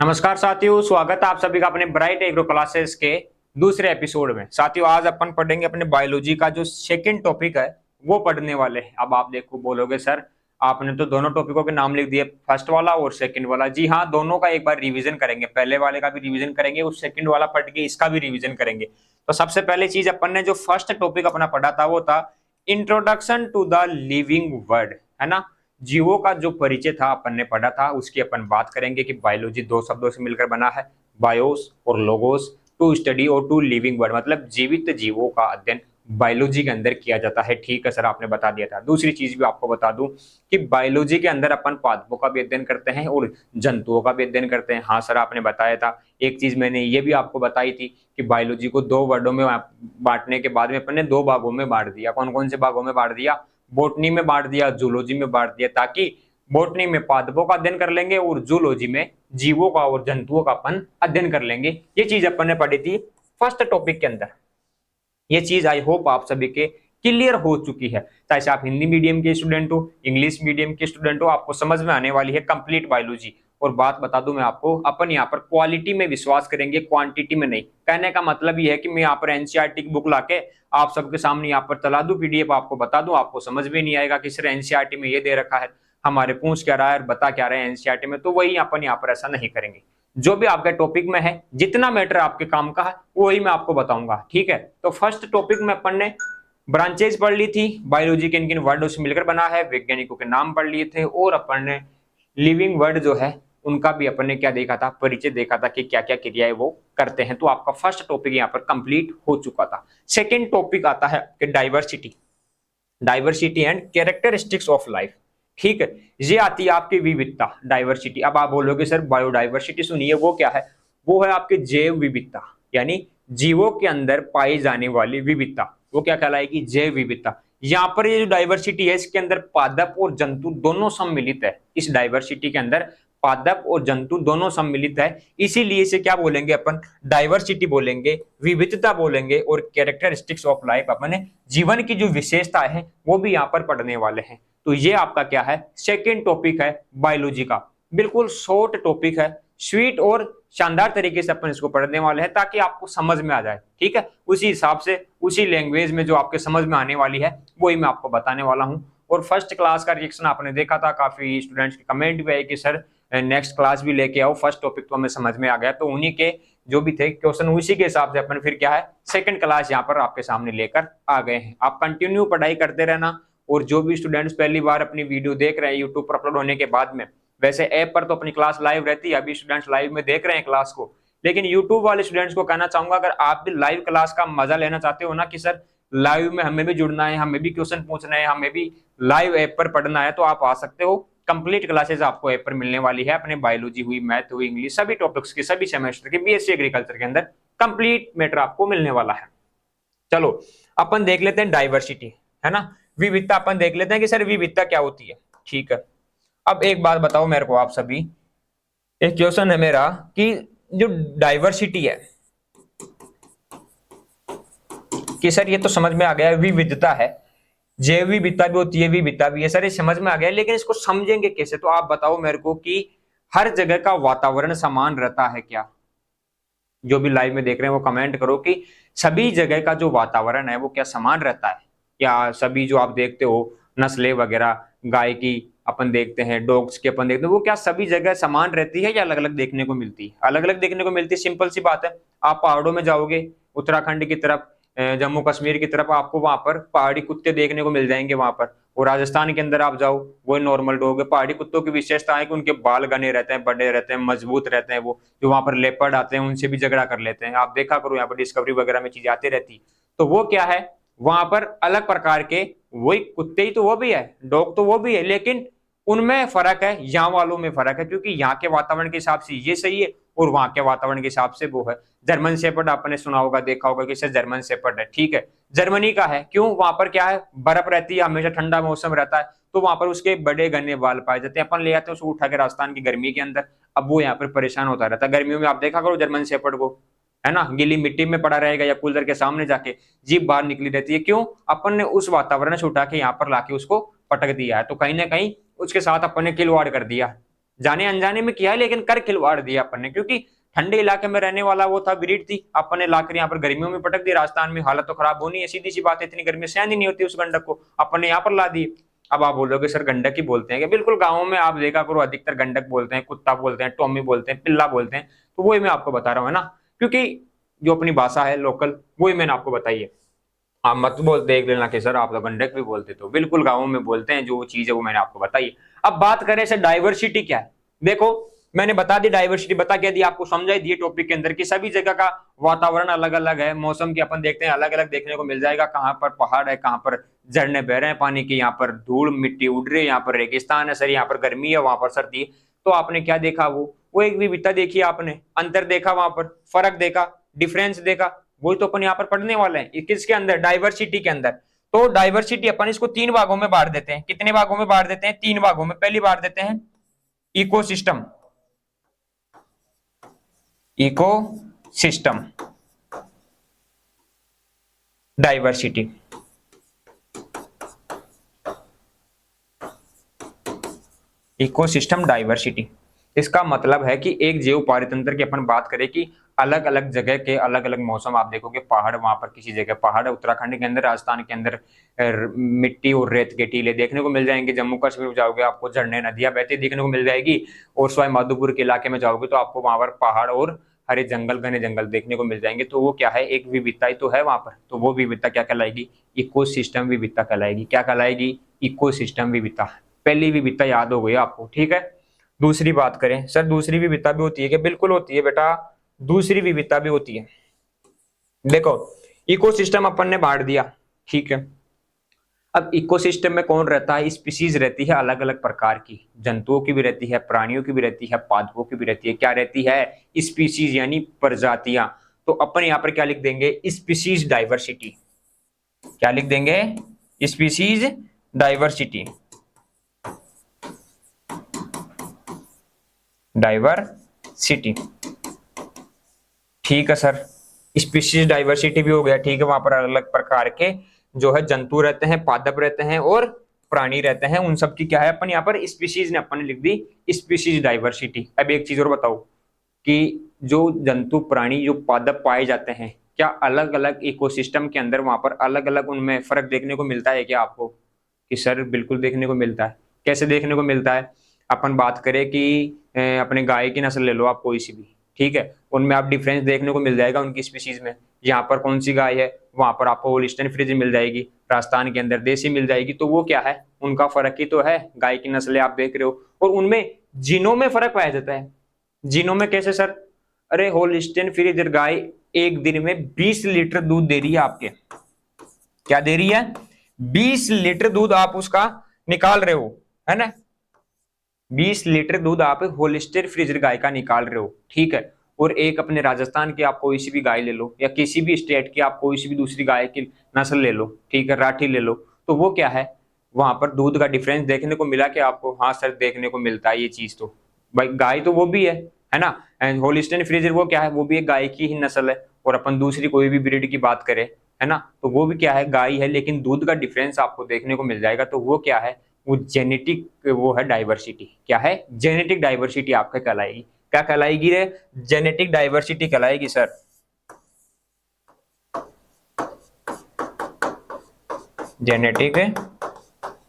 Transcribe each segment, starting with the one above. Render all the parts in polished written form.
नमस्कार साथियों, स्वागत है आप सभी का अपने ब्राइट एग्रो क्लासेस के दूसरे एपिसोड में। साथियों, आज अपन पढ़ेंगे अपने बायोलॉजी का जो सेकंड टॉपिक है वो पढ़ने वाले हैं। अब आप देखो बोलोगे सर आपने तो दोनों टॉपिकों के नाम लिख दिए, फर्स्ट वाला और सेकंड वाला। जी हाँ, दोनों का एक बार रिवीजन करेंगे, पहले वाले का भी रिवीजन करेंगे, उस सेकंड वाला पढ़ के इसका भी रिवीजन करेंगे। तो सबसे पहले चीज अपन ने जो फर्स्ट टॉपिक अपना पढ़ा था वो था introduction to the living world, है ना। जीवों का जो परिचय था अपन ने पढ़ा था, उसकी अपन बात करेंगे कि बायोलॉजी दो शब्दों से मिलकर बना है, बायोस और लोगोस। टू स्टडी और टू लिविंग वर्ड मतलब जीवित जीवों का अध्ययन बायोलॉजी के अंदर किया जाता है। ठीक है सर, आपने बता दिया था। दूसरी चीज भी आपको बता दूं कि बायोलॉजी के अंदर अपन पादपों का भी अध्ययन करते हैं और जंतुओं का भी अध्ययन करते हैं। हाँ सर, आपने बताया था। एक चीज मैंने ये भी आपको बताई थी कि बायोलॉजी को दो वर्डों में बांटने के बाद में अपन ने दो भागों में बांट दिया। कौन कौन से भागों में बांट दिया? बोटनी में बांट दिया, जूलॉजी में बांट दिया, ताकि बोटनी में पादपों का अध्ययन कर लेंगे और जूलॉजी में जीवों का और जंतुओं का अपन अध्ययन कर लेंगे। ये चीज अपन ने पढ़ी थी फर्स्ट टॉपिक के अंदर। ये चीज आई होप आप सभी के क्लियर हो चुकी है। चाहे से आप हिंदी मीडियम के स्टूडेंट हो, इंग्लिश मीडियम के स्टूडेंट हो, आपको समझ में आने वाली है कंप्लीट बायोलॉजी। और बात बता दूं मैं आपको, अपन यहाँ पर क्वालिटी में विश्वास करेंगे, क्वांटिटी में नहीं। कहने का मतलब ये है कि मैं यहाँ पर एनसीईआरटी की बुक लाके आप सबके सामने यहाँ पर चला दूं, पीडीएफ आपको बता दूं, आपको समझ में नहीं आएगा कि सिर्फ एनसीईआरटी में ये दे रखा है, हमारे पूछ क्या रहा है बता क्या रहे हैं एनसीईआरटी में। तो वही अपन यहाँ पर ऐसा नहीं करेंगे। जो भी आपके टॉपिक में है, जितना मैटर आपके काम का है वही मैं आपको बताऊंगा। ठीक है, तो फर्स्ट टॉपिक में अपन ने ब्रांचेज पढ़ ली थी, बायोलॉजी के किन वर्डों से मिलकर बना है, वैज्ञानिकों के नाम पढ़ लिए थे, और अपन ने लिविंग वर्ड जो है उनका भी अपन ने क्या देखा था, परिचय देखा था कि क्या क्या क्रियाएं वो करते हैं। तो आपका फर्स्ट टॉपिक यहाँ पर कंप्लीट हो चुका था। सेकेंड टॉपिक आता है कि diversity, diversity and characteristics of life. ठीक है, ये आती है आपकी विविधता, डाइवर्सिटी। अब आप बोलोगे सर बायोडाइवर्सिटी सुनिए, वो क्या है? वो है आपकी जैव विविधता, यानी जीवों के अंदर पाई जाने वाली विविधता। वो क्या कहलाएगी? जैव विविधता। यहाँ पर ये जो डाइवर्सिटी है इसके अंदर पादप और जंतु दोनों सम्मिलित है। इस डाइवर्सिटी के अंदर पादप और जंतु दोनों सम्मिलित है, इसीलिए इसे क्या बोलेंगे अपन? डाइवर्सिटी बोलेंगे, विविधता बोलेंगे, और कैरेक्टरिस्टिक्स ऑफ लाइफ अपने जीवन की जो विशेषता है वो भी यहाँ पर पढ़ने वाले हैं। तो ये आपका क्या है? सेकेंड टॉपिक है बायोलॉजी का। बिल्कुल शॉर्ट टॉपिक है, स्वीट और शानदार तरीके से अपन इसको पढ़ने वाले हैं ताकि आपको समझ में आ जाए। ठीक है, उसी हिसाब से उसी लैंग्वेज में जो आपके समझ में आने वाली है वही मैं आपको बताने वाला हूँ। और फर्स्ट क्लास का रिएक्शन आपने देखा था, काफी स्टूडेंट्स के कमेंट भी आए कि सर नेक्स्ट क्लास भी लेके आओ, फर्स्ट टॉपिक तो हमें समझ में आ गया। तो उन्हीं के जो भी थे क्वेश्चन उसी के हिसाब से अपन फिर क्या है सेकंड क्लास यहाँ पर आपके सामने लेकर आ गए हैं। आप कंटिन्यू पढ़ाई करते रहना। और जो भी स्टूडेंट्स पहली बार अपनी वीडियो देख रहे हैं यूट्यूब पर अपलोड होने के बाद में, वैसे ऐप पर तो अपनी क्लास लाइव रहती है, अभी स्टूडेंट्स लाइव में देख रहे हैं क्लास को, लेकिन यूट्यूब वाले स्टूडेंट्स को कहना चाहूंगा अगर आप भी लाइव क्लास का मजा लेना चाहते हो ना कि सर लाइव में हमें भी जुड़ना है, हमें भी क्वेश्चन पूछना है, हमें भी लाइव ऐप पर पढ़ना है, तो आप आ सकते हो। कंप्लीट क्लासेस आपको ऐप पर मिलने वाली है। अपने बायोलॉजी हुई, मैथ हुई, इंग्लिश, सभी टॉपिक्स की, सभी सेमेस्टर की, बीएससी एग्रीकल्चर के अंदर कंप्लीट मैटर आपको मिलने वाला है। चलो अपन देख लेते हैं डाइवर्सिटी, है ना, विविधता। अपन देख लेते हैं कि सर विविधता क्या होती है। ठीक है, अब एक बात बताओ मेरे को आप सभी, एक क्वेश्चन है मेरा कि जो डाइवर्सिटी है, कि सर ये तो समझ में आ गया विविधता है, जैव विविधता भी होती है, विविधता भी है, सर ये समझ में आ गया, लेकिन इसको समझेंगे कैसे? तो आप बताओ मेरे को कि हर जगह का वातावरण समान रहता है क्या? जो भी लाइव में देख रहे हैं वो कमेंट करो कि सभी जगह का जो वातावरण है वो क्या समान रहता है? या सभी जो आप देखते हो नस्लें वगैरह, गाय की अपन देखते हैं, डॉग्स की अपन देखते हैं, वो क्या सभी जगह समान रहती है या अलग अलग देखने को मिलती है? अलग अलग देखने को मिलती है, सिंपल सी बात है। आप पहाड़ों में जाओगे, उत्तराखंड की तरफ, जम्मू कश्मीर की तरफ, आपको वहां पर पहाड़ी कुत्ते देखने को मिल जाएंगे वहां पर। और राजस्थान के अंदर आप जाओ, वो नॉर्मल डॉग है। पहाड़ी कुत्तों की विशेषता है कि उनके बाल घने रहते हैं, बड़े रहते हैं, मजबूत रहते हैं। वो जो वहां पर लेपर्ड आते हैं उनसे भी झगड़ा कर लेते हैं। आप देखा करो यहाँ पर डिस्कवरी वगैरह में चीजें आती रहती। तो वो क्या है, वहां पर अलग प्रकार के वही कुत्ते ही तो वो भी है, डॉग तो वो भी है, लेकिन उनमें फर्क है, यहाँ वालों में फर्क है, क्योंकि यहाँ के वातावरण के हिसाब से ये सही है और वहां के वातावरण के हिसाब से वो है। जर्मन शेपर्ड आपने सुना होगा, देखा होगा कि जर्मन शेपर्ड है। ठीक है, जर्मनी का है, क्यों? वहां पर क्या है, बर्फ रहती है, हमेशा ठंडा मौसम रहता है, तो वहां पर उसके बड़े घने बाल पाए जाते हैं। अपन ले आते हैं उसको उठा के राजस्थान की गर्मी के अंदर, अब वो यहाँ पर परेशान होता रहता है गर्मियों में। आप देखा करो जर्मन शेपर्ड को, है ना, गीली मिट्टी में पड़ा रहेगा या कूलर के सामने जाके जीभ बाहर निकली रहती है। क्यों? अपन ने उस वातावरण से उठा के यहाँ पर लाके उसको पटक दिया है, तो कहीं ना कहीं उसके साथ अपन ने खिलवाड़ कर दिया। जाने अनजाने में किया है, लेकिन कर खिलवाड़ दिया अपन ने, क्योंकि ठंडे इलाके में रहने वाला वो था, ब्रीड थी, अपन ने लाकर यहाँ पर गर्मियों में पटक दी। राजस्थान में हालत तो खराब होनी है, सीधी सी बात है, इतनी गर्मी सहन ही नहीं होती उस गंडक को, अपन ने यहाँ पर ला दी। अब आप बोलोगे सर गंडक ही बोलते हैं क्या? बिल्कुल, गाँवों में आप देखा करो अधिकतर गंडक बोलते हैं, कुत्ता बोलते हैं, टॉमी बोलते हैं, पिल्ला बोलते हैं। तो वही मैं आपको बता रहा हूँ, है ना, क्योंकि जो अपनी भाषा है लोकल, वही मैंने आपको बताई है। आप मत बोल देख लेना कि सर आप तो गंडक भी बोलते, तो बिल्कुल गाँवों में बोलते हैं, जो चीज है वो मैंने आपको बताई है। अब बात करें सर डाइवर्सिटी क्या है, देखो मैंने बता दी डाइवर्सिटी, बता क्या दी आपको, समझाई दिए टॉपिक के अंदर कि सभी जगह का वातावरण अलग अलग है, मौसम की अपन देखते हैं अलग अलग देखने को मिल जाएगा, कहाँ पर पहाड़ है, कहाँ पर झरने बह रहे हैं पानी के, यहाँ पर धूल मिट्टी उड़ रही है, यहाँ पर रेगिस्तान है सर, यहाँ पर गर्मी है, वहां पर सर्दी है। तो आपने क्या देखा, वो एक विविधता देखी, आपने अंतर देखा, वहां पर फर्क देखा, डिफरेंस देखा, वही तो अपन यहाँ पर पढ़ने वाले हैं किसके अंदर, डाइवर्सिटी के अंदर। तो डाइवर्सिटी अपन इसको तीन भागों में बांट देते हैं, कितने भागों में बांट देते हैं, तीन भागों में। पहली बांट देते हैं ecosystem, ecosystem diversity. Ecosystem diversity, इसका मतलब है कि एक जैव पारितंत्र की अपन बात करें कि अलग अलग जगह के अलग अलग मौसम, आप देखोगे पहाड़, वहां पर किसी जगह पहाड़ है, उत्तराखंड के अंदर, राजस्थान के अंदर मिट्टी और रेत के टीले देखने को मिल जाएंगे, जम्मू कश्मीर में जाओगे आपको झरने नदियां बहती देखने को मिल जाएगी, और सवाई माधोपुर के इलाके में जाओगे तो आपको वहां पर पहाड़ और हरे जंगल, घने जंगल देखने को मिल जाएंगे। तो वो क्या है, एक विविधता ही तो है वहां पर। तो वो विविधता क्या कहलाएगी, इकोसिस्टम विविधता कहलाएगी। क्या कहलाएगी, इकोसिस्टम विविधता। पहली विविधता याद हो गई आपको, ठीक है। दूसरी बात करें सर, दूसरी विविधता भी होती है कि, बिल्कुल होती है बेटा, दूसरी विविधता भी होती है। देखो इकोसिस्टम अपन ने बांट दिया, ठीक है। अब इकोसिस्टम में कौन रहता है, स्पीसीज रहती है अलग अलग प्रकार की, जंतुओं की भी रहती है, प्राणियों की भी रहती है, पादपों की भी रहती है। क्या रहती है, स्पीसीज यानी प्रजातियां। तो अपन यहां पर क्या लिख देंगे, स्पीसीज डाइवर्सिटी। क्या लिख देंगे, स्पीसीज डाइवर्सिटी, डाइवर्सिटी, ठीक है सर। स्पीशीज डाइवर्सिटी भी हो गया, ठीक है। वहां पर अलग अलग प्रकार के जो है जंतु रहते हैं, पादप रहते हैं और प्राणी रहते हैं, उन सब की क्या है, अपन यहाँ पर स्पीशीज ने अपन ने लिख दी स्पीशीज डाइवर्सिटी। अब एक चीज और बताओ कि जो जंतु प्राणी जो पादप पाए जाते हैं, क्या अलग अलग इकोसिस्टम के अंदर वहां पर अलग अलग उनमें फर्क देखने को मिलता है क्या आपको? कि सर बिल्कुल देखने को मिलता है। कैसे देखने को मिलता है, अपन बात करें कि अपने गाय की नस्ल ले लो आप कोई सी भी, ठीक है, उनमें आप डिफरेंस देखने को मिल जाएगा उनकी स्पीशीज में। यहाँ पर कौन सी गाय है, वहां पर आपको होल्स्टाइन फ्रीजियन मिल जाएगी, राजस्थान के अंदर देसी मिल जाएगी। तो वो क्या है, उनका फर्क ही तो है, गाय की नस्लें आप देख रहे हो, और उनमें जीनों में फर्क पाया जाता है। जीनों में कैसे सर, अरे होल्स्टाइन फ्रीजियन गाय एक दिन में 20 लीटर दूध दे रही है आपके, क्या दे रही है, 20 लीटर दूध आप उसका निकाल रहे हो, है ना, 20 लीटर दूध आप होलिस्टर फ्रीजर गाय का निकाल रहे हो, ठीक है। और एक अपने राजस्थान की आप कोई सी भी गाय ले लो, या किसी भी स्टेट की आप कोई सी भी दूसरी गाय की नस्ल ले लो, ठीक है, राठी ले लो, तो वो क्या है, वहां पर दूध का डिफरेंस देखने को मिला कि आपको? हाँ सर देखने को मिलता है ये चीज। तो भाई गाय तो वो भी है ना, एंड होलिस्टाइन फ्रीजर वो क्या है, वो भी एक गाय की ही नस्ल है। और अपन दूसरी कोई भी ब्रीड की बात करें, है ना, तो वो भी क्या है, गाय है, लेकिन दूध का डिफरेंस आपको देखने को मिल जाएगा। तो वो क्या है, वो जेनेटिक, वो है डाइवर्सिटी। क्या है, जेनेटिक डाइवर्सिटी आपका कहलाएगी। क्या कहलाएगी रे, जेनेटिक डाइवर्सिटी कहलाएगी सर। जेनेटिक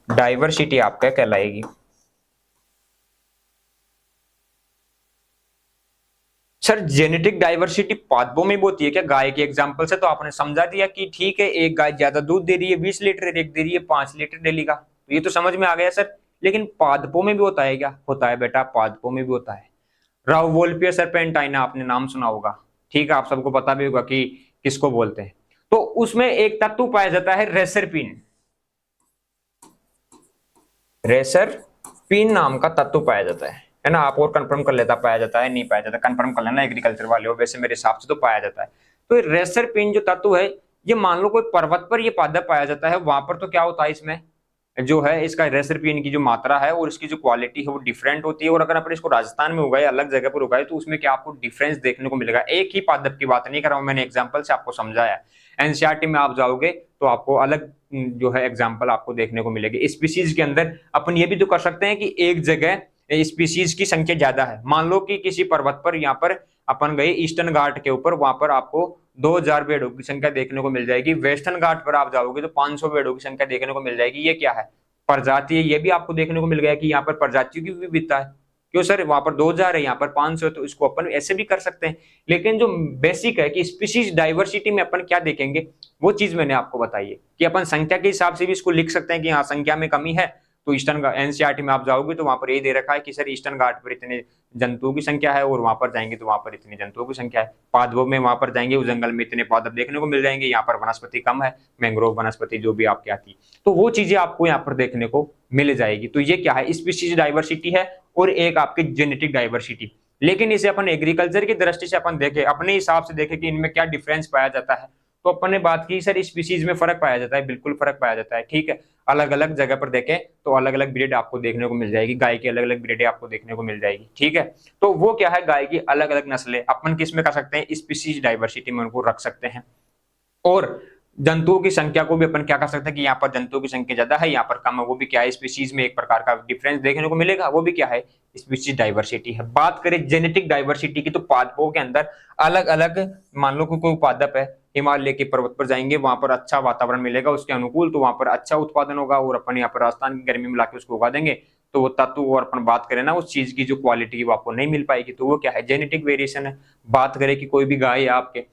डाइवर्सिटी आपका कहलाएगी। सर जेनेटिक डाइवर्सिटी पादपों में भी होती है क्या? गाय के एग्जांपल से तो आपने समझा दिया कि ठीक है, एक गाय ज्यादा दूध दे रही है 20 लीटर, एक दे रही है 5 लीटर डेली का, तो ये तो समझ में आ गया सर। लेकिन पादपों में भी होता है क्या? होता है बेटा, पादपों में भी होता है। राउवोल्पिया सर्पेंटाइना आपने नाम सुना होगा, ठीक है, आप सबको पता भी होगा कि किसको बोलते हैं। तो उसमें एक तत्व पाया जाता है रेसरपिन, रेसरपिन नाम का तत्व पाया जाता है ना। आप और कंफर्म कर लेता, पाया जाता है नहीं पाया जाता, कंफर्म कर लेना एग्रीकल्चर वाले हो, वैसे मेरे हिसाब से तो पाया जाता है। तो रेसरपिन जो तत्व है, ये मान लो कोई पर्वत पर ये पादप पाया जाता है, वहां पर तो क्या होता है, इसमें जो है इसका रेसरपिन की जो मात्रा है और इसकी जो क्वालिटी है वो डिफरेंट होती है। और अगर अपन इसको राजस्थान में उगाए, अलग जगह पर उगाए, तो उसमें क्या आपको डिफरेंस देखने को मिलेगा। एक ही पादप की बात नहीं कर रहा हूं, मैंने एग्जांपल से आपको समझाया। एनसीईआरटी में आप जाओगे तो आपको अलग जो है एग्जांपल आपको देखने को मिलेगी। स्पीसीज के अंदर अपन ये भी तो कर सकते हैं कि एक जगह स्पीसीज की संख्या ज्यादा है। मान लो कि किसी पर्वत पर यहाँ पर अपन गए ईस्टर्न घाट के ऊपर, वहां पर आपको 2000 भेड़ों की संख्या देखने को मिल जाएगी। वेस्टर्न घाट पर आप जाओगे तो 500 भेड़ों की संख्या देखने को मिल जाएगी। ये क्या है? प्रजाति है। ये भी आपको देखने को मिल गया कि यहाँ पर प्रजातियों की विविधता है। क्यों सर? वहां पर 2000 है, यहाँ पर 500 है, तो इसको अपन ऐसे भी कर सकते हैं। लेकिन जो बेसिक है कि स्पीशीज डाइवर्सिटी में अपन क्या देखेंगे, वो चीज मैंने आपको बताई है कि अपन संख्या के हिसाब से भी इसको लिख सकते हैं कि हाँ संख्या में कमी है। तो ईस्टर्न एनसीईआरटी में आप जाओगे तो वहां पर ये दे रखा है कि सर ईस्टर्न घाट पर इतने जंतुओं की संख्या है, और वहां पर जाएंगे तो वहां पर इतने जंतुओं की संख्या है। पादपों में वहां पर जाएंगे उस जंगल में इतने पादप देखने को मिल जाएंगे, यहाँ पर वनस्पति कम है, मैंग्रोव वनस्पति जो भी आपकी आती है, तो वो चीजें आपको यहाँ पर देखने को मिल जाएगी। तो ये क्या है? स्पीशीज डाइवर्सिटी है और एक आपकी जेनेटिक डाइवर्सिटी। लेकिन इसे अपन एग्रीकल्चर की दृष्टि से अपन देखें, अपने हिसाब से देखें कि इनमें क्या डिफरेंस पाया जाता है, तो अपन ने बात की सर स्पीशीज में फर्क पाया जाता है, बिल्कुल फर्क पाया जाता है। ठीक है, अलग अलग जगह पर देखें तो अलग अलग ब्रीड आपको देखने को मिल जाएगी, गाय की अलग अलग ब्रीड आपको देखने को मिल जाएगी। ठीक है, तो वो क्या है, गाय की अलग अलग नस्लें अपन किस में कर सकते हैं? स्पीशीज डाइवर्सिटी में उनको रख सकते हैं। और जंतुओं की संख्या को भी अपन क्या कर सकते हैं कि यहाँ पर जंतुओं की संख्या ज्यादा है, यहाँ पर कम है, वो भी क्या है? स्पीशीज में एक प्रकार का डिफरेंस देखने को मिलेगा, वो भी क्या है? स्पीशीज डाइवर्सिटी है। बात करें जेनेटिक डाइवर्सिटी की, तो पादपों के अंदर अलग अलग, मान लो कोई पादप है, हिमालय के पर्वत पर जाएंगे, वहां पर अच्छा वातावरण मिलेगा उसके अनुकूल, तो वहां पर अच्छा उत्पादन होगा, और अपन यहाँ पर राजस्थान की गर्मी में लाके उसको उगा देंगे तो वो तत्व, और अपन बात करें ना उस चीज की जो क्वालिटी वो आपको नहीं मिल पाएगी, तो वो क्या है? जेनेटिक वेरिएशन है। बात करें कि कोई भी गाय है आपके,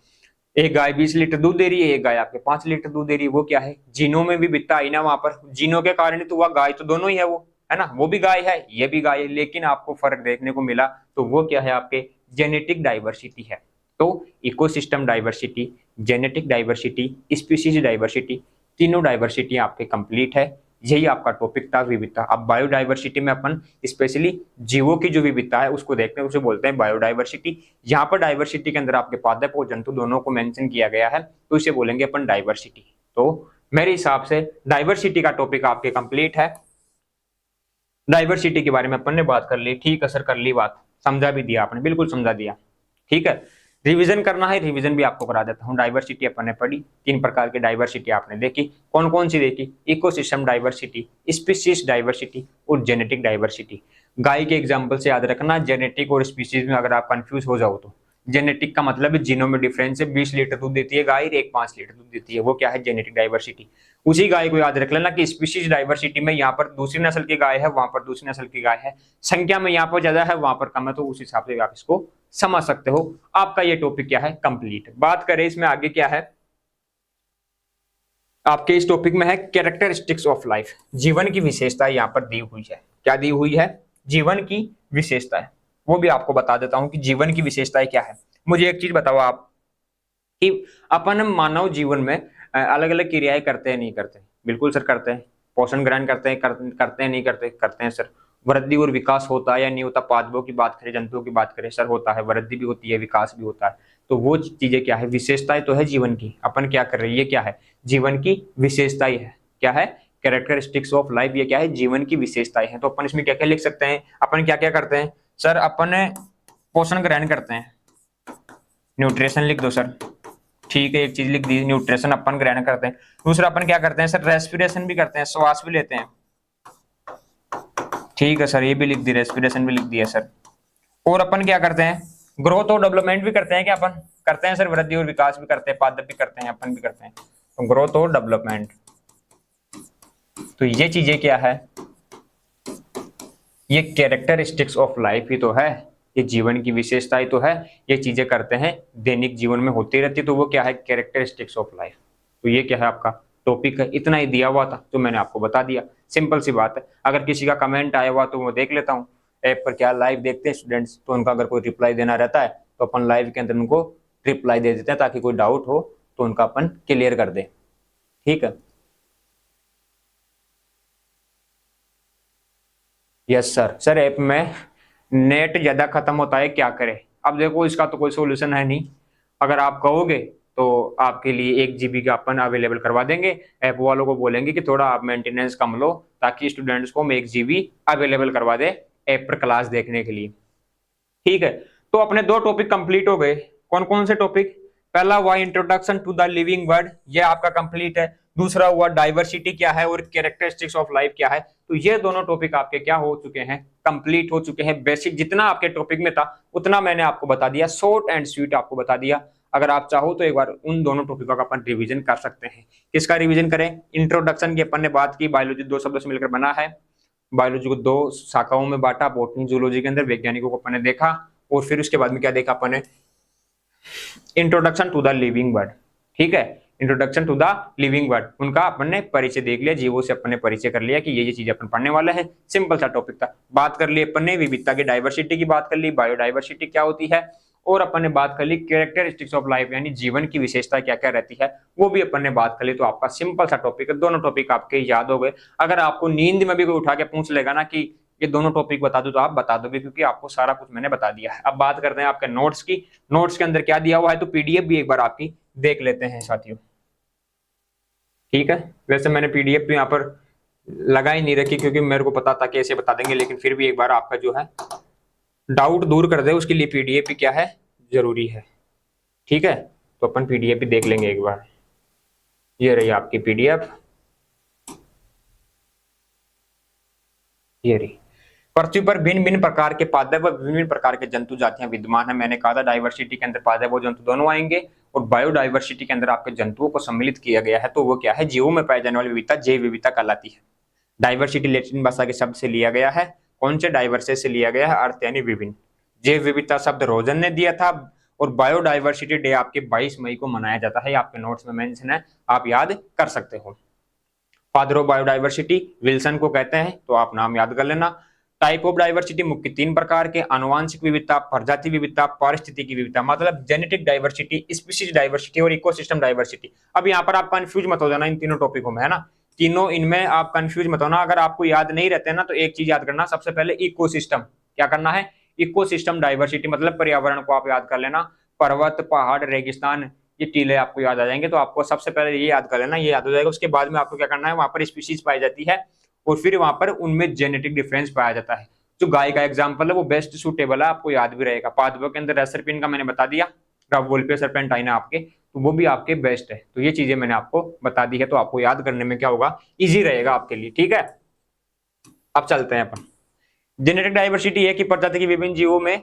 एक गाय 20 लीटर दूध दे रही है, एक गाय आपके 5 लीटर दूध दे रही है, वो क्या है? जीनों में भी विविधता आई ना, वहां पर जीनों के कारण तो वह गाय तो दोनों ही है, वो है ना, वो भी गाय है ये भी गाय है, लेकिन आपको फर्क देखने को मिला, तो वो क्या है? आपके जेनेटिक डाइवर्सिटी है। तो ecosystem diversity, genetic diversity, species diversity, तीनों डाइवर्सिटी आपके कंप्लीट है। यही आपका टॉपिक था, विविधता। अब बायोडाइवर्सिटी में अपन स्पेशली जीवों की जो विविधता है उसको देखते हैं, उसे बोलते हैं बायोडाइवर्सिटी। यहाँ पर डाइवर्सिटी के अंदर आपके पादप और जंतु दोनों को मेंशन किया गया है, तो इसे बोलेंगे अपन डाइवर्सिटी। तो मेरे हिसाब से डाइवर्सिटी का टॉपिक आपके कंप्लीट है। डाइवर्सिटी के बारे में अपन ने बात कर ली, ठीक है सर, कर ली बात, समझा भी दिया आपने, बिल्कुल समझा दिया। ठीक है, रिवीजन करना है, रिवीजन भी आपको करा देता हूँ। डाइवर्सिटी अपन ने पढ़ी, 3 प्रकार की डाइवर्सिटी आपने देखी, कौन कौन सी देखी? इकोसिस्टम डाइवर्सिटी, स्पीशीज डाइवर्सिटी और जेनेटिक डाइवर्सिटी। गाय के एग्जाम्पल से याद रखना, जेनेटिक और स्पीशीज में अगर आप कंफ्यूज हो जाओ तो जेनेटिक का मतलब है जीनों में डिफरेंस है, 20 लीटर दूध देती है गाय, एक 5 लीटर दूध देती है, वो क्या है? Genetic diversity. उसी गाय को याद रख लेना कि स्पीशीज डाइवर्सिटी में यहाँ पर दूसरी नस्ल की गाय है, वहां पर दूसरी नस्ल की गाय है, संख्या में यहाँ पर ज्यादा है वहां पर कम है, तो उस हिसाब से आप इसको समझ सकते हो। आपका ये टॉपिक क्या है? कंप्लीट। बात करें इसमें आगे क्या है, आपके इस टॉपिक में है कैरेक्टरिस्टिक्स ऑफ लाइफ, जीवन की विशेषता यहाँ पर दी हुई है। क्या दी हुई है? जीवन की विशेषता है, वो भी आपको बता देता हूं कि जीवन की विशेषताएं क्या है। मुझे एक चीज बताओ आप कि अपन मानव जीवन में अलग अलग क्रियाएं करते हैं नहीं करते? बिल्कुल सर करते हैं। पोषण ग्रहण करते हैं, करते हैं नहीं करते? करते हैं सर। वृद्धि और विकास होता है या नहीं होता? पादपों की बात करें, जंतुओं की बात करें, सर होता है, वृद्धि भी होती है, विकास भी होता है। तो वो चीजें क्या है? विशेषताएं तो है जीवन की। अपन क्या कर रहे हैं? ये क्या है? जीवन की विशेषताएं है। क्या है? कैरेक्टरिस्टिक्स ऑफ लाइफ, ये क्या है? जीवन की विशेषताएं हैं। तो अपन इसमें क्या क्या लिख सकते हैं? अपन क्या क्या करते हैं सर? अपन पोषण ग्रहण करते हैं, न्यूट्रिशन लिख दो सर, ठीक है, एक चीज लिख दी, न्यूट्रिशन अपन ग्रहण करते हैं। दूसरा अपन क्या करते हैं सर? रेस्पिरेशन भी करते हैं, श्वास भी लेते हैं, ठीक है सर, ये भी लिख दी, रेस्पिरेशन भी लिख दिया सर। और अपन क्या करते हैं? ग्रोथ और डेवलपमेंट भी करते हैं। क्या अपन करते हैं सर? वृद्धि और विकास भी करते हैं, पादप भी करते हैं, अपन भी करते हैं, तो ग्रोथ और डेवलपमेंट। तो ये चीजें क्या है? ये कैरेक्टरिस्टिक्स ऑफ लाइफ ही तो है, ये जीवन की विशेषताएं तो है, ये चीजें करते हैं, दैनिक जीवन में होती रहती, तो वो क्या है? Characteristics of life. तो ये क्या है? आपका टॉपिक है, इतना ही दिया हुआ था तो मैंने आपको बता दिया, सिंपल सी बात है। अगर किसी का कमेंट आया हुआ तो वो देख लेता हूँ ऐप पर, क्या लाइव देखते हैं स्टूडेंट्स, तो उनका अगर कोई रिप्लाई देना रहता है तो अपन लाइव के अंदर उनको रिप्लाई दे देते हैं, ताकि कोई डाउट हो तो उनका अपन क्लियर कर दे। ठीक है, यस सर। सर ऐप में नेट ज्यादा खत्म होता है, क्या करें? अब देखो इसका तो कोई सोल्यूशन है नहीं, अगर आप कहोगे तो आपके लिए 1 GB का अपन अवेलेबल करवा देंगे। ऐप वालों को बोलेंगे कि थोड़ा आप मेंटेनेंस कम लो, ताकि स्टूडेंट्स को हम 1 GB अवेलेबल करवा दे ऐप पर क्लास देखने के लिए। ठीक है, तो अपने 2 टॉपिक कंप्लीट हो गए। कौन कौन से टॉपिक? पहला हुआ introduction to the living word, ये आपका कंप्लीट है। दूसरा हुआ डाइवर्सिटी क्या है और कैरेक्टरिस्टिक्स ऑफ लाइफ क्या है। तो ये दोनों टॉपिक आपके क्या हो चुके हैं, कंप्लीट हो चुके हैं। बेसिक जितना आपके टॉपिक में था उतना मैंने आपको बता दिया, शॉर्ट एंड स्वीट आपको बता दिया। अगर आप चाहो तो एक बार उन दोनों टॉपिकों का अपन रिवीजन कर सकते हैं। किसका रिवीजन करें? इंट्रोडक्शन की अपन ने बात की, बायोलॉजी दो शब्दों से मिलकर बना है। बायोलॉजी को दो शाखाओं में बांटा, बॉटनी जूलॉजी के अंदर वैज्ञानिकों को अपन ने देखा, और फिर उसके बाद में क्या देखा अपन ने, introduction to the living bird. ठीक है, introduction to the living bird, उनका अपन ने परिचय देख लिया, जीवों से अपन ने परिचय कर लिया कि ये चीजें अपन पढ़ने वाले हैं। सिंपल सा टॉपिक था। बात कर ली अपन ने विविधता की, डाइवर्सिटी की बात कर ली, बायोडाइवर्सिटी क्या होती है, और अपन ने बात कर ली कैरेक्टरिस्टिक्स ऑफ लाइफ, यानी जीवन की विशेषता क्या क्या रहती है, वो भी अपन ने बात कर ली। तो आपका सिंपल सा टॉपिक है, दोनों टॉपिक आपके याद हो गए। अगर आपको नींद में भी कोई उठा के पूछ लेगा ना कि ये दोनों टॉपिक बता दो, तो आप बता दोगे, क्योंकि आपको सारा कुछ मैंने बता दिया है। अब बात करते हैं आपके नोट्स की। नोट्स के अंदर क्या दिया हुआ है, तो पीडीएफ भी एक बार आपकी देख लेते हैं साथियों। ठीक है, वैसे मैंने पीडीएफ भी यहाँ पर लगा ही नहीं रखी, क्योंकि मेरे को पता था कि ऐसे बता देंगे, लेकिन फिर भी एक बार आपका जो है डाउट दूर कर दे उसके लिए पीडीएफ भी क्या है, जरूरी है। ठीक है, तो अपन पीडीएफ भी देख लेंगे एक बार। ये रही आपकी पीडीएफ, ये रही। पृथ्वी पर भिन्न भिन्न प्रकार के पादप व विभिन्न प्रकार के जंतु जातियां विद्यमान है। मैंने कहा था डाइवर्सिटी के अंदर पादप और जंतु दोनों आएंगे, और बायोडाइवर्सिटी के अंदर आपके जंतुओं को सम्मिलित किया गया है। तो वो क्या है, जीवों में पाई जाने वाली विविधता जैव विविधता कहलाती है। डाइवर्सिटी लैटिन भाषा के शब्द से लिया गया है। कौन से? डाइवर्से से लिया गया है, अर्थ यानी विभिन्न। जैव विविधता शब्द रोजन ने दिया था, और बायोडाइवर्सिटी डे आपके 22 मई को मनाया जाता है। आपके नोट्स में मेंशन है, आप याद कर सकते हो। फादर ऑफ बायोडाइवर्सिटी विल्सन को कहते हैं, तो आप नाम याद कर लेना। टाइप ऑफ डाइवर्सिटी मुख्य तीन प्रकार के, आनुवांशिक विविधता, प्रजाति विविधता, पारिस्थितिकी विविधता, मतलब जेनेटिक डाइवर्सिटी, स्पीशीज डाइवर्सिटी और इकोसिस्टम डाइवर्सिटी। अब यहाँ पर आप कंफ्यूज मत हो जाना इन तीनों टॉपिकों में, है ना। तीनों इनमें आप कंफ्यूज मत होना। अगर आपको याद नहीं रहते ना, तो एक चीज याद करना, सबसे पहले इकोसिस्टम। क्या करना है? इकोसिस्टम डाइवर्सिटी, मतलब पर्यावरण को आप याद कर लेना। पर्वत, पहाड़, रेगिस्तान, ये टीले आपको याद आ जाएंगे। तो आपको सबसे पहले ये याद कर लेना, ये याद हो जाएगा। उसके बाद में आपको क्या करना है, वहां पर स्पीशीज पाई जाती है, और फिर वहां पर उनमें जेनेटिक डिफरेंस पाया जाता है। जो गाय का एग्जांपल है वो बेस्ट सूटेबल है, आपको याद भी रहेगा। पादपों के अंदर रेसरपिन का मैंने बता दिया, वोल्पिया सर्पेंटाइना आपके, तो वो भी आपके बेस्ट है। तो ये चीजें मैंने आपको बता दी है, तो आपको याद करने में क्या होगा, इजी रहेगा आपके लिए। ठीक है, अब चलते हैं अपन। जेनेटिक डाइवर्सिटी है कि प्रजाति के विभिन्न जीवों में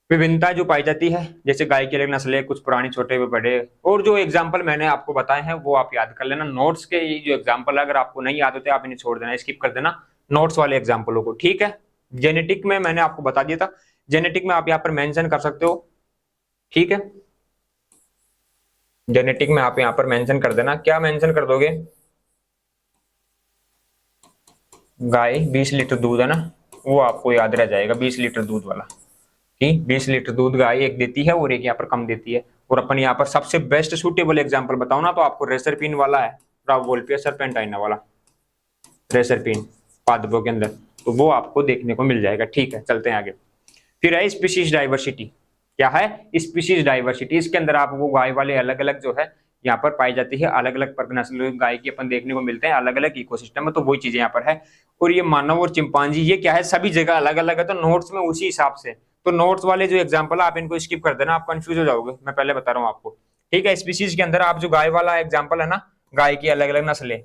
विभिन्नता जो पाई जाती है, जैसे गाय की अलग नस्लें, कुछ पुरानी, छोटे व बड़े। और जो एग्जाम्पल मैंने आपको बताए हैं वो आप याद कर लेना। नोट्स के ये जो एग्जाम्पल है, अगर आपको नहीं याद होते आप इन्हें छोड़ देना, स्किप कर देना नोट्स वाले एग्जाम्पलों को। ठीक है, जेनेटिक में मैंने आपको बता दिया था, जेनेटिक में आप यहाँ पर मेंशन कर सकते हो। ठीक है, जेनेटिक में आप यहाँ पर मेंशन कर देना। क्या मेंशन कर दोगे? गाय 20 लीटर दूध है ना, वो आपको याद रह जाएगा, 20 लीटर दूध वाला, कि 20 लीटर दूध गाय एक देती है और एक यहाँ पर कम देती है। और अपन यहाँ पर सबसे बेस्ट सूटेबल एग्जांपल बताओ ना, तो आपको रेसरपिन वाला है, वोल्पिया सर्पेंटाइना वाला रेसरपिन पादपों के अंदर, तो वो आपको देखने को मिल जाएगा। ठीक है, चलते हैं आगे। फिर है स्पीशीज डाइवर्सिटी। क्या है? Species diversity. इसके अंदर आप वो गाय वाले अलग अलग जो है यहाँ पर पाई जाती है, अलग अलग नस्ल गाय की अपन देखने को मिलते हैं, अलग अलग इकोसिस्टम में, तो वही चीजें यहाँ पर है। और ये मानव और चिंपांजी, ये क्या है, सभी जगह अलग अलग है, तो नोट्स में उसी हिसाब से। तो नोट्स वाले जो एग्जाम्पल है आप इनको स्किप कर देना, आप कंफ्यूज हो जाओगे, मैं पहले बता रहा हूँ आपको। ठीक है, स्पीशीज के अंदर आप जो गाय वाला एग्जाम्पल है ना, गाय की अलग अलग नस्लें,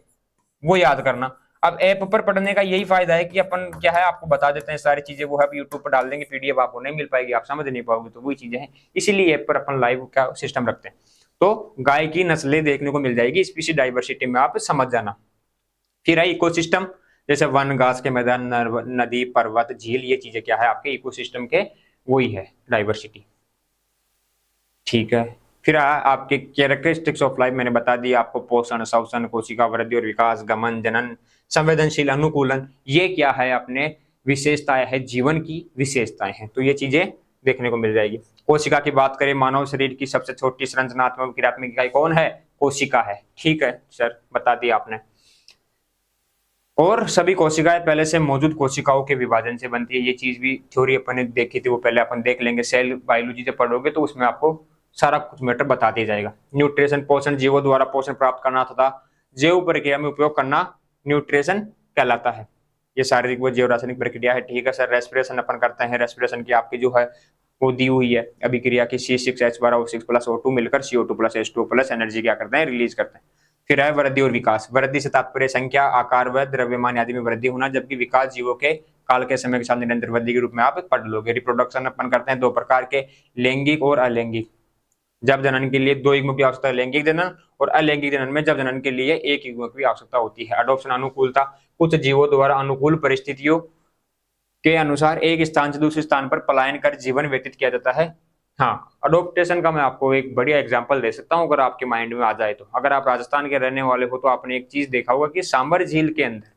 वो याद करना। अब ऐप पर पढ़ने का यही फायदा है कि अपन क्या है, आपको बता देते हैं सारी चीजें, वो है यूट्यूब पर डाल देंगे, पीडीएफ आपको नहीं मिल पाएगी, आप समझ नहीं पाओगे, तो वही चीजें हैं, इसीलिए ऐप पर अपन लाइव का सिस्टम रखते हैं। तो गाय की नस्लें देखने को मिल जाएगी, स्पीशीज डाइवर्सिटी में आप समझ जाना। फिर है इकोसिस्टम, जैसे वन, घास के मैदान, नदी, पर्वत, झील, ये चीजें क्या है आपके इकोसिस्टम के, वही है डाइवर्सिटी। ठीक है, फिर आपके कैरेक्टरिस्टिक्स ऑफ लाइफ मैंने बता दिया आपको, पोषण, श्वसन, कोशिका वृद्धि और विकास, गमन, जनन, संवेदनशील, अनुकूलन, ये क्या है अपने विशेषताएं है, जीवन की विशेषताएं हैं, तो ये चीजें देखने को मिल जाएगी। कोशिका की बात करें, मानव शरीर की सबसे छोटी संरचनात्मक क्रियात्मक इकाई कौन है? कोशिका है। ठीक है सर, बता दिया आपने। और सभी कोशिकाएं पहले से मौजूद कोशिकाओं के विभाजन से बनती है, ये चीज भी थ्योरी अपन ने देखी थी, वो पहले अपन देख लेंगे। सेल बायोलॉजी जब पढ़ोगे तो उसमें आपको सारा कुछ मैटर बता दिया जाएगा। न्यूट्रिशन, पोषण, जीवों द्वारा पोषण प्राप्त करना तथा जैव प्रक्रिया में उपयोग करना न्यूट्रिशन कहलाता है। ये शारीरिक व जैव रासायनिक प्रक्रिया है। ठीक है सर, रेस्पिरेशन अपन करते हैं, रेस्पिरेशन की आपकी जो है वो दी हुई है अभिक्रिया की, C6H12O6 प्लस O2 मिलकर CO2 plus H2 plus energy क्या करते हैं, रिलीज करते हैं। फिर है वृद्धि और विकास। वृद्धि से तात्पर्य संख्या, आकार व द्रव्यमान आदि में वृद्धि होना, जबकि विकास जीवों के काल के समय के साथ निरंतर वृद्धि के रूप में आप पढ़ लोगे। रिप्रोडक्शन अपन करते हैं दो प्रकार के, लैंगिक और अलैंगिक। जब जनन के लिए 2 युग्मों की आवश्यकता है लैंगिक जनन, और अलैंगिक जनन में जब जनन के लिए 1 युग्म की आवश्यकता होती है। अडॉप्शन अनुकूलता, कुछ जीवों द्वारा अनुकूल परिस्थितियों के अनुसार एक स्थान से दूसरे स्थान पर पलायन कर जीवन व्यतीत किया जाता है। हाँ, अडोप्टेशन का मैं आपको एक बढ़िया एग्जांपल दे सकता हूँ, अगर आपके माइंड में आ जाए तो। अगर आप राजस्थान के रहने वाले हो तो आपने एक चीज देखा होगा कि सांबर झील के अंदर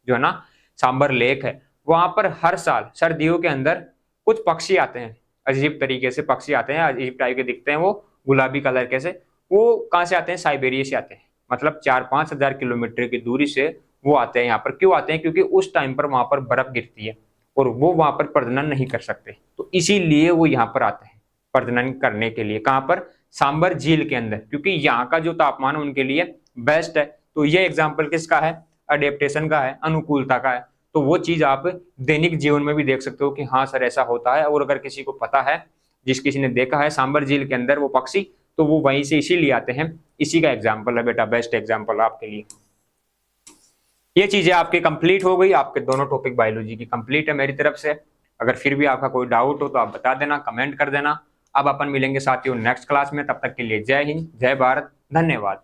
जो है ना, सांबर लेक है, वहां पर हर साल सर्दियों के अंदर कुछ पक्षी आते हैं, अजीब तरीके से पक्षी आते हैं, अजीब टाइप के दिखते हैं वो, गुलाबी कलर के से। वो कहाँ से आते हैं? साइबेरिया से आते हैं। मतलब 4-5 हजार किलोमीटर की दूरी से वो आते हैं यहाँ पर। क्यों आते हैं? क्योंकि उस टाइम पर वहां पर बर्फ गिरती है और वो वहां पर प्रजनन नहीं कर सकते, तो इसीलिए वो यहाँ पर आते हैं प्रजनन करने के लिए। कहाँ पर? सांबर झील के अंदर, क्योंकि यहाँ का जो तापमान उनके लिए बेस्ट है। तो ये एग्जाम्पल किसका है? अडेप्टेशन का है, अनुकूलता का है। तो वो चीज आप दैनिक जीवन में भी देख सकते हो कि हाँ सर ऐसा होता है। और अगर किसी को पता है, जिस किसी ने देखा है सांबर झील के अंदर वो पक्षी, तो वो वहीं से इसीलिए आते हैं। इसी का एग्जाम्पल है बेटा, बेस्ट एग्जाम्पल आपके लिए। ये चीजें आपके कंप्लीट हो गई, आपके दोनों टॉपिक बायोलॉजी की कंप्लीट है मेरी तरफ से। अगर फिर भी आपका कोई डाउट हो तो आप बता देना, कमेंट कर देना। अब अपन मिलेंगे साथियों नेक्स्ट क्लास में, तब तक के लिए जय हिंद, जय भारत, धन्यवाद।